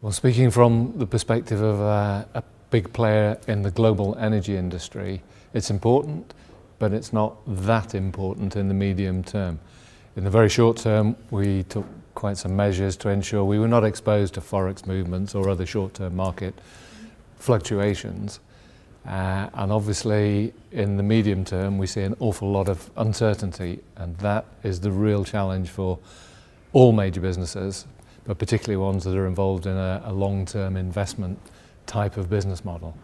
Well, speaking from the perspective of a big player in the global energy industry, it's important, but it's not that important in the medium term. In the very short term, we took quite some measures to ensure we were not exposed to forex movements or other short-term market fluctuations. And obviously, in the medium term, we see an awful lot of uncertainty, and that is the real challenge for all major businesses, but particularly ones that are involved in a long-term investment type of business model.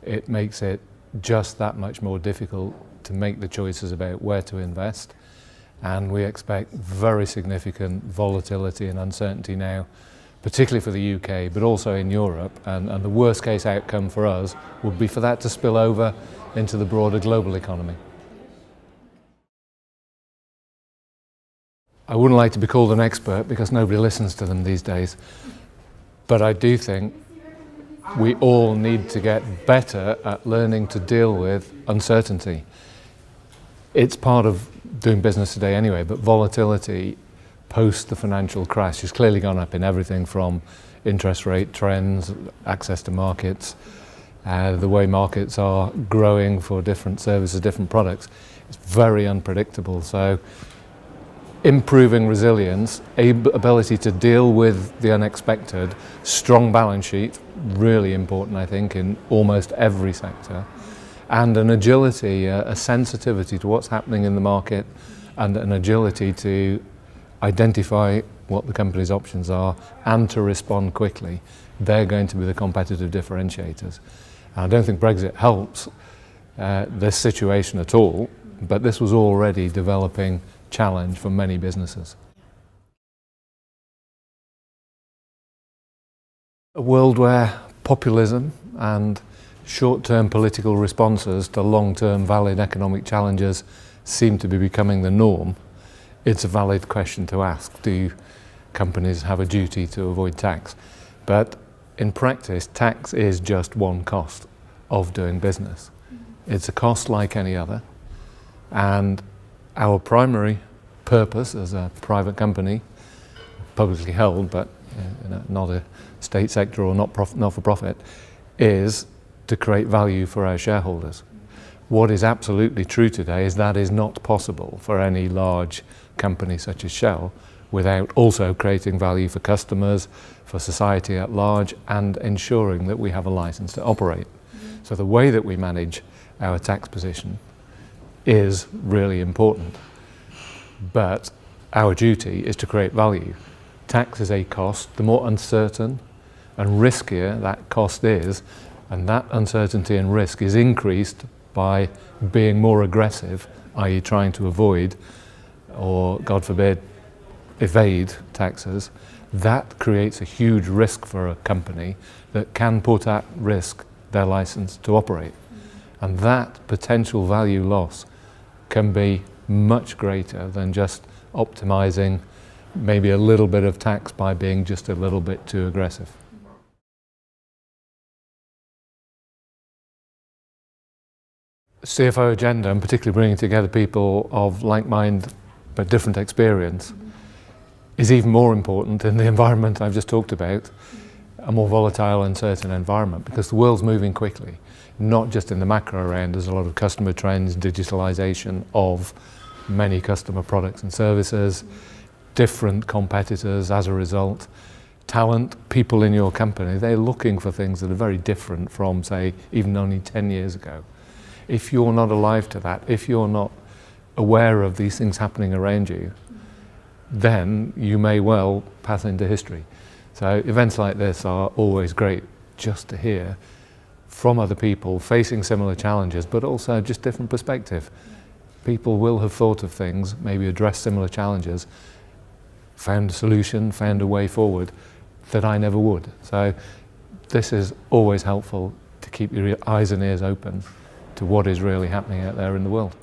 It makes it just that much more difficult to make the choices about where to invest, and we expect very significant volatility and uncertainty now, particularly for the UK, but also in Europe, and the worst case outcome for us would be for that to spill over into the broader global economy. I wouldn't like to be called an expert because nobody listens to them these days, but I do think we all need to get better at learning to deal with uncertainty. It's part of doing business today anyway, but volatility post the financial crash has clearly gone up in everything from interest rate trends, access to markets, the way markets are growing for different services, different products. It's very unpredictable. So improving resilience, ability to deal with the unexpected, strong balance sheet, really important I think in almost every sector, and an agility, a sensitivity to what's happening in the market, and an agility to identify what the company's options are and to respond quickly. They're going to be the competitive differentiators. And I don't think Brexit helps this situation at all, but this was already developing challenge for many businesses. A world where populism and short-term political responses to long-term valid economic challenges seem to be becoming the norm, it's a valid question to ask. Do companies have a duty to avoid tax? But in practice, tax is just one cost of doing business. It's a cost like any other, and our primary purpose as a private company, publicly held, but not a state sector or not for profit, is to create value for our shareholders. What is absolutely true today is that is not possible for any large company such as Shell without also creating value for customers, for society at large, and ensuring that we have a license to operate. So the way that we manage our tax position is really important. But our duty is to create value. Tax is a cost. The more uncertain and riskier that cost is, and that uncertainty and risk is increased by being more aggressive, i.e. trying to avoid or, God forbid, evade taxes, that creates a huge risk for a company that can put at risk their license to operate. And that potential value loss can be much greater than just optimizing maybe a little bit of tax by being just a little bit too aggressive. CFO agenda, and particularly bringing together people of like mind but different experience, is even more important in the environment I've just talked about, a more volatile, uncertain environment, because the world's moving quickly, not just in the macro around. There's a lot of customer trends, digitalization of many customer products and services, different competitors as a result, talent, people in your company, they're looking for things that are very different from, say, even only 10 years ago. If you're not alive to that, if you're not aware of these things happening around you, then you may well pass into history. So events like this are always great just to hear from other people facing similar challenges, but also just different perspective. People will have thought of things, maybe addressed similar challenges, found a solution, found a way forward that I never would. So this is always helpful to keep your eyes and ears open to what is really happening out there in the world.